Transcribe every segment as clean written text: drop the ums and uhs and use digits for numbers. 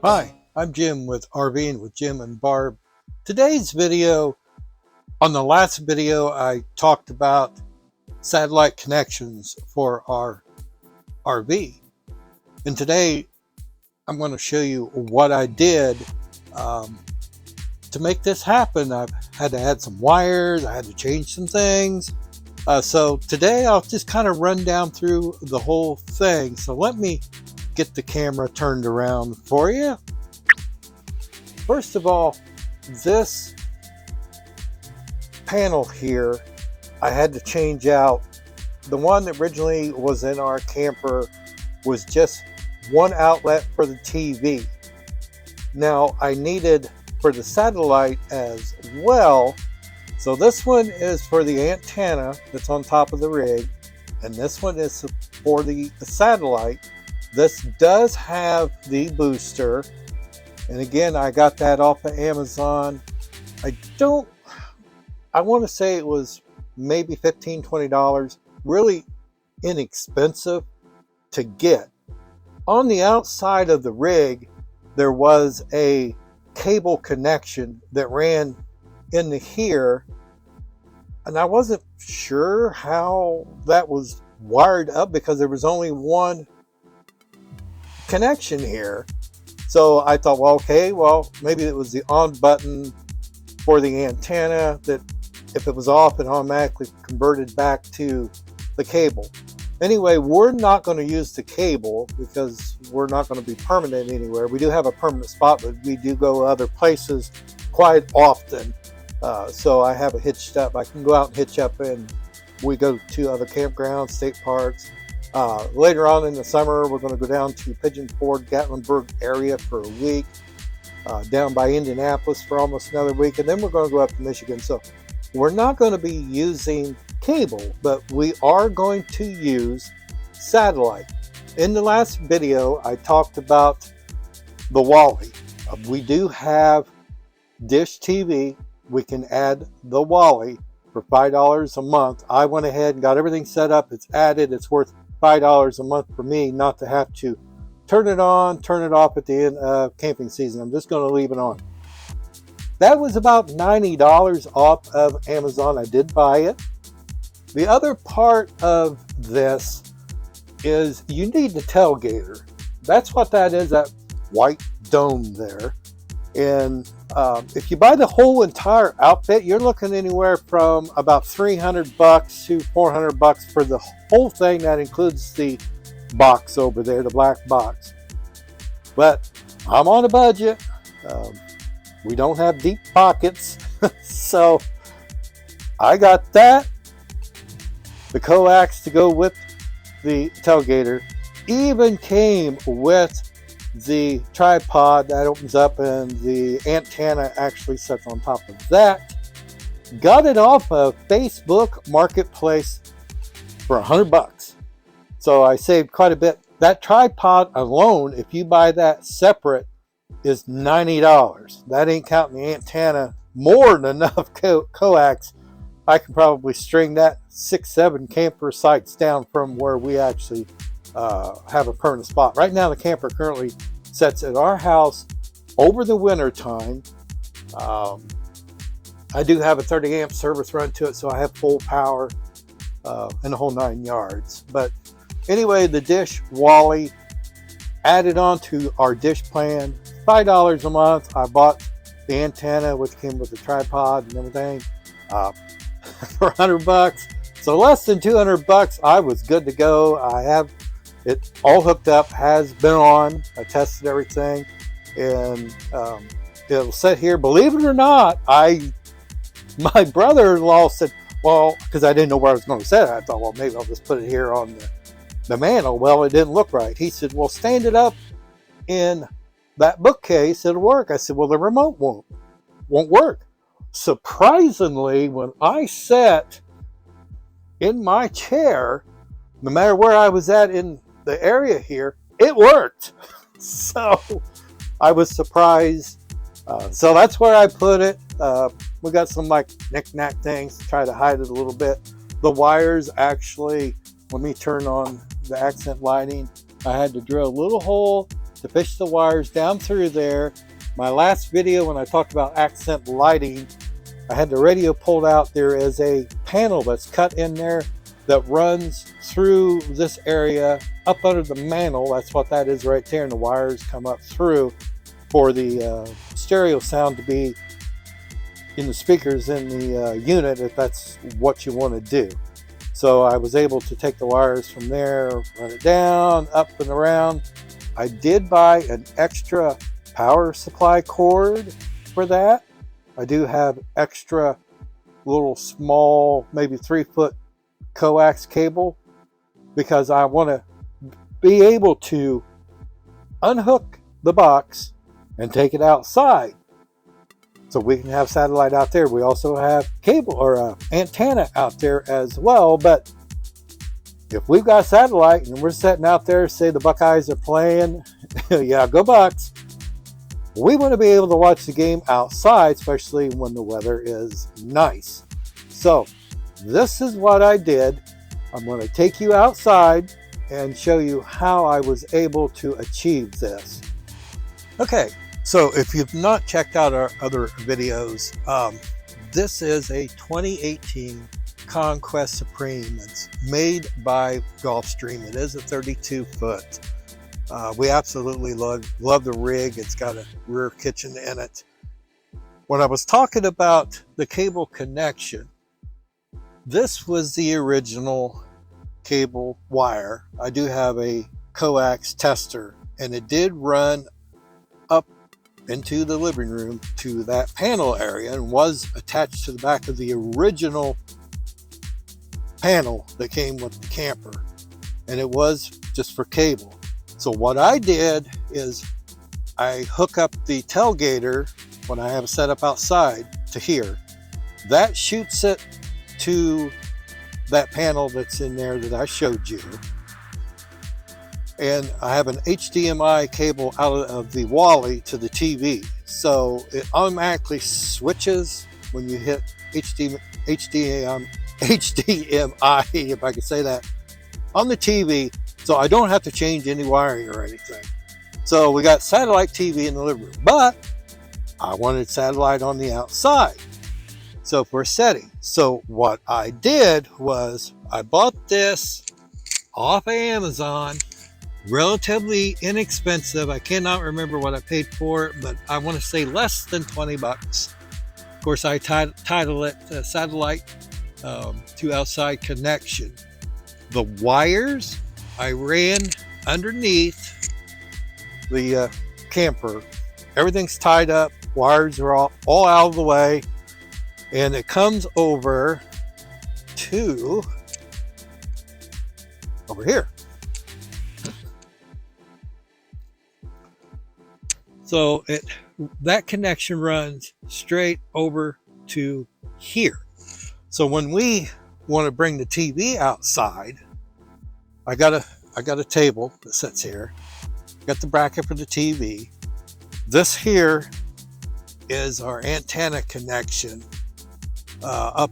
Hi, I'm Jim with RVing with Jim and Barb. Today's video, on the last video, I talked about satellite connections for our RV. And today, I'm going to show you what I did um, to make this happen. I've had to add some wires, I had to change some things. So today, I'll just kind of run down through the whole thing. So let me get the camera turned around for you. First of all, this panel here, I had to change out. The one that originally was in our camper was just one outlet for the TV. Now I needed for the satellite as well. So this one is for the antenna that's on top of the rig, and this one is for the satellite. This does have the booster. And again, I got that off of Amazon. I want to say it was maybe $15, $20, really inexpensive to get. On the outside of the rig, there was a cable connection that ran into here. And I wasn't sure how that was wired up because there was only one connection here. So I thought, well, okay, maybe it was the on button for the antenna that if it was off, it automatically converted back to the cable. Anyway, we're not going to use the cable because we're not going to be permanent anywhere. We do have a permanent spot, but we do go other places quite often. So I have it hitched up. I can go out and hitch up, and we go to other campgrounds, state parks. Later on in the summer, we're going to go down to Pigeon Forge, Gatlinburg area for a week, down by Indianapolis for almost another week, and then we're going to go up to Michigan. So we're not going to be using cable, but we are going to use satellite. In the last video, I talked about the Wally. We do have Dish TV. We can add the Wally for $5 a month. I went ahead and got everything set up. It's added. It's worth $5 a month for me not to have to turn it on, turn it off at the end of camping season. I'm just going to leave it on. That was about $90 off of Amazon. I did buy it. The other part of this is you need the tailgater. That's what that is, that white dome there. And if you buy the whole entire outfit, you're looking anywhere from about $300 to $400 for the whole thing. That includes the box over there, the black box. But I'm on a budget. We don't have deep pockets, so I got that. The coax to go with the tailgater even came with the tripod that opens up, and the antenna actually sits on top of that. Got it off of Facebook Marketplace for $100. So I saved quite a bit. That tripod alone, if you buy that separate, is $90. That ain't counting the antenna. More than enough coax. I can probably string that 6-7 camper sites down from where we actually have a permanent spot. Right now, the camper currently sets at our house over the winter time. I do have a 30 amp service run to it, so I have full power and the whole 9 yards. But anyway, the Dish Wally added on to our Dish plan, $5 a month. I bought the antenna, which came with the tripod and everything, for $100. So less than $200, I was good to go. I have it all hooked up, has been on. I tested everything, and it'll sit here. Believe it or not, my brother-in-law said, well, because I didn't know where I was going to set it, I thought, well, maybe I'll just put it here on the mantle. Well, it didn't look right. He said, well, stand it up in that bookcase, it'll work. I said, well, the remote won't work. Surprisingly, when I sat in my chair, no matter where I was at in the area here, it worked. So I was surprised. So that's where I put it. We got some like knick-knack things to try to hide it a little bit. The wires actually, let me turn on the accent lighting. I had to drill a little hole to fish the wires down through there. My last video when I talked about accent lighting, I had the radio pulled out. There is a panel that's cut in there that runs through this area up under the mantle. That's what that is right there, and the wires come up through for the stereo sound to be in the speakers in the unit, if that's what you want to do. So I was able to take the wires from there, run it down, up and around. I did buy an extra power supply cord for that. I do have extra little small, maybe 3-foot coax cable, because I want to be able to unhook the box and take it outside so we can have satellite out there. We also have cable or antenna out there as well. But if we've got satellite and we're sitting out there, say the Buckeyes are playing, yeah, go Bucks. We want to be able to watch the game outside, especially when the weather is nice. So this is what I did. I'm going to take you outside and show you how I was able to achieve this. Okay, so if you've not checked out our other videos, this is a 2018 Conquest Supreme. It's made by Gulfstream. It is a 32-foot. We absolutely love the rig. It's got a rear kitchen in it. When I was talking about the cable connection, this was the original cable wire. I do have a coax tester, and it did run up into the living room to that panel area and was attached to the back of the original panel that came with the camper, and it was just for cable. So what I did is I hook up the tailgater when I have it set up outside to here. That shoots it to that panel that's in there that I showed you. And I have an HDMI cable out of the Wally to the TV. So it automatically switches when you hit HDMI, if I can say that, on the TV. So I don't have to change any wiring or anything. So we got satellite TV in the living room, but I wanted satellite on the outside. So for setting, so what I did was I bought this off of Amazon, relatively inexpensive. I cannot remember what I paid for it, but I want to say less than 20 bucks. Of course, I title it satellite to outside connection. The wires I ran underneath the camper. Everything's tied up. Wires are all out of the way. And it comes over to over here. So that connection runs straight over to here. So when we want to bring the TV outside, I got a table that sits here. Got the bracket for the TV. This here is our antenna connection up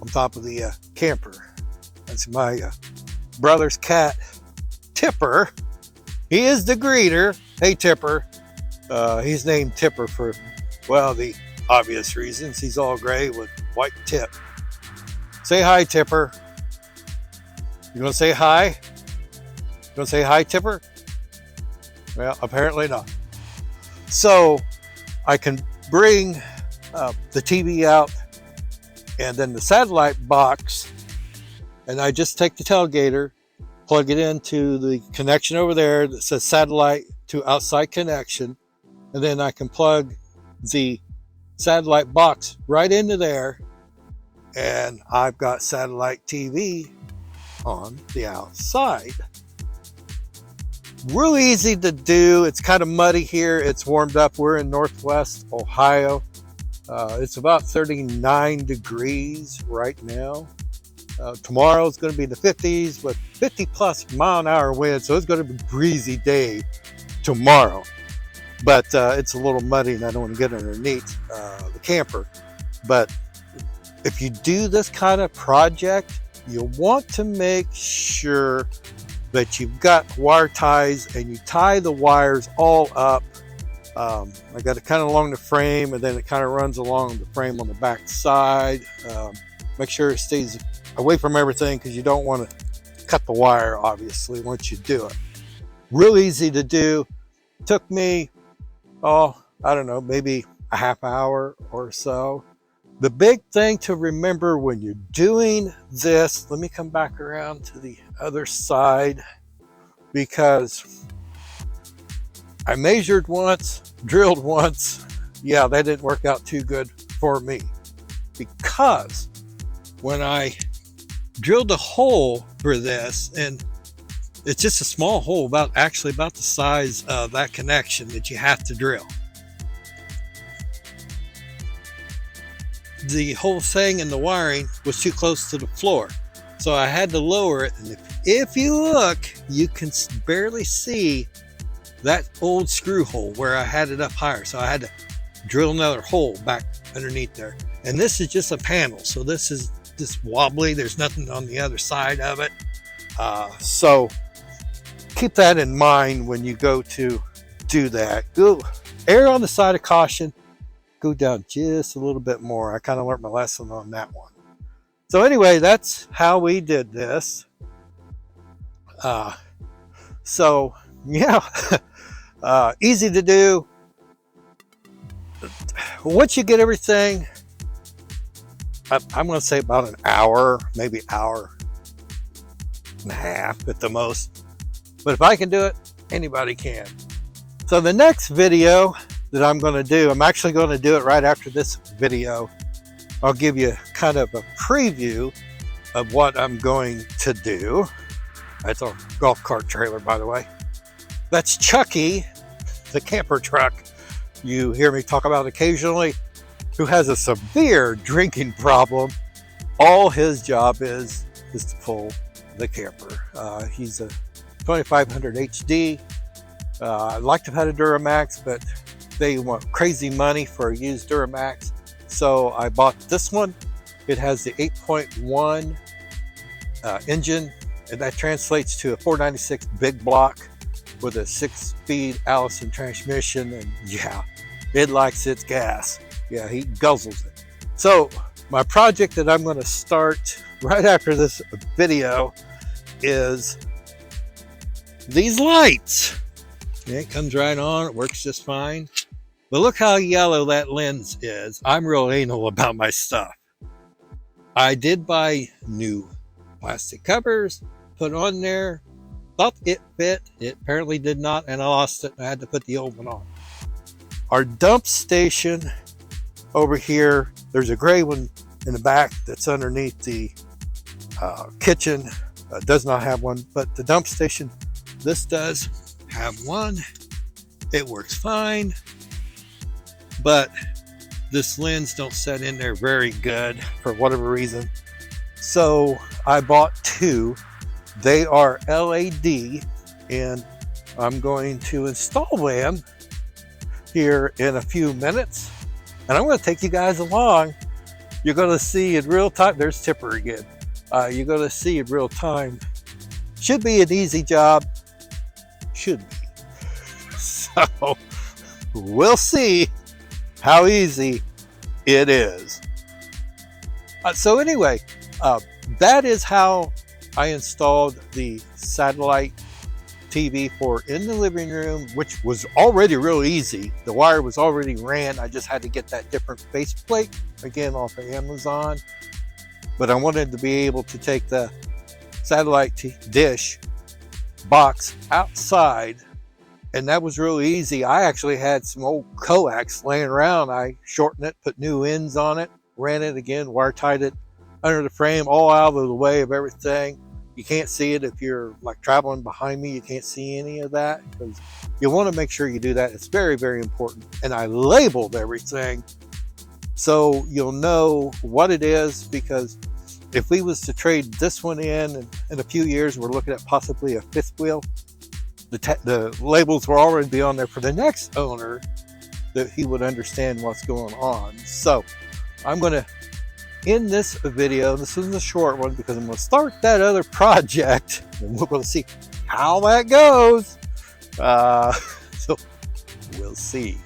on top of the camper. That's my brother's cat, Tipper. He is the greeter. Hey, Tipper. He's named Tipper for, well, the obvious reasons. He's all gray with white tip. Say hi, Tipper. You gonna say hi? You gonna say hi, Tipper? Well, apparently not. So I can bring the TV out and then the satellite box, and I just take the tailgater, plug it into the connection over there that says satellite to outside connection, and then I can plug the satellite box right into there, and I've got satellite TV on the outside. Real easy to do. It's kind of muddy here. It's warmed up. We're in Northwest Ohio. It's about 39 degrees right now. Tomorrow is going to be in the 50s with 50 plus mile an hour wind. So it's going to be a breezy day tomorrow. But it's a little muddy and I don't want to get underneath the camper. But if you do this kind of project, you want to make sure but you've got wire ties and you tie the wires all up. I got it kind of along the frame, and then it kind of runs along the frame on the back side. Make sure it stays away from everything, because you don't want to cut the wire, obviously, once you do it. Real easy to do. Took me, I don't know, maybe a half hour or so. The big thing to remember when you're doing this, let me come back around to the other side, because I measured once, drilled once. Yeah, that didn't work out too good for me, because when I drilled a hole for this, and it's just a small hole, about the size of that connection that you have to drill. The whole thing in the wiring was too close to the floor, so I had to lower it. And if you look, you can barely see that old screw hole where I had it up higher. So I had to drill another hole back underneath there. And this is just a panel, so this is just wobbly. There's nothing on the other side of it. So keep that in mind when you go to do that. Go err on the side of caution. Go down just a little bit more. I kind of learned my lesson on that one. So anyway, that's how we did this. So yeah, easy to do. Once you get everything, I'm going to say about an hour, maybe hour and a half at the most. But if I can do it, anybody can. So the next video that I'm going to do, I'm actually going to do it right after this video. I'll give you kind of a preview of what I'm going to do. That's a golf cart trailer, by the way. That's Chucky, the camper truck you hear me talk about occasionally, who has a severe drinking problem. All his job is to pull the camper. He's a 2500 HD. I'd like to have had a Duramax, but they want crazy money for a used Duramax. So I bought this one. It has the 8.1 engine, and that translates to a 496 big block with a 6-speed Allison transmission. And yeah, it likes its gas. Yeah, he guzzles it. So my project that I'm going to start right after this video is these lights. Yeah, it comes right on. It works just fine. But look how yellow that lens is. I'm real anal about my stuff. I did buy new plastic covers, put on there, thought it fit. It apparently did not, and I lost it. I had to put the old one on. Our dump station over here, there's a gray one in the back that's underneath the kitchen. Does not have one, but the dump station, this does have one. It works fine, but this lens don't set in there very good for whatever reason. So I bought two. They are LED, and I'm going to install them here in a few minutes. And I'm going to take you guys along. You're going to see in real time. There's Tipper again. You're going to see in real time. Should be an easy job. Should be. So we'll see how easy it is. So anyway, that is how I installed the satellite TV for in the living room, which was already real easy. The wire was already ran. I just had to get that different faceplate, again, off of Amazon. But I wanted to be able to take the satellite dish box outside, and that was real easy. I actually had some old coax laying around. I shortened it, put new ends on it, ran it again, wire tied it under the frame, all out of the way of everything. You can't see it if you're like traveling behind me. You can't see any of that, because you want to make sure you do that. It's very, very important. And I labeled everything so you'll know what it is, because if we was to trade this one in a few years, we're looking at possibly a fifth wheel. The labels will already be on there for the next owner, that he would understand what's going on. So I'm going to in this video, this is a short one because I'm going to start that other project and we're going to see how that goes. So we'll see.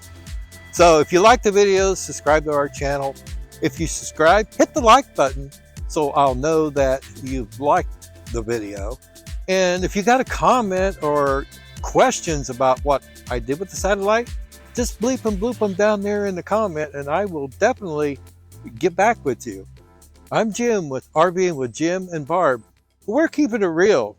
So if you like the videos, subscribe to our channel. If you subscribe, hit the like button so I'll know that you've liked the video. And if you got a comment or questions about what I did with the satellite, just bleep and bloop them down there in the comment and I will definitely get back with you. I'm Jim with RVing with Jim and Barb. We're keeping it real.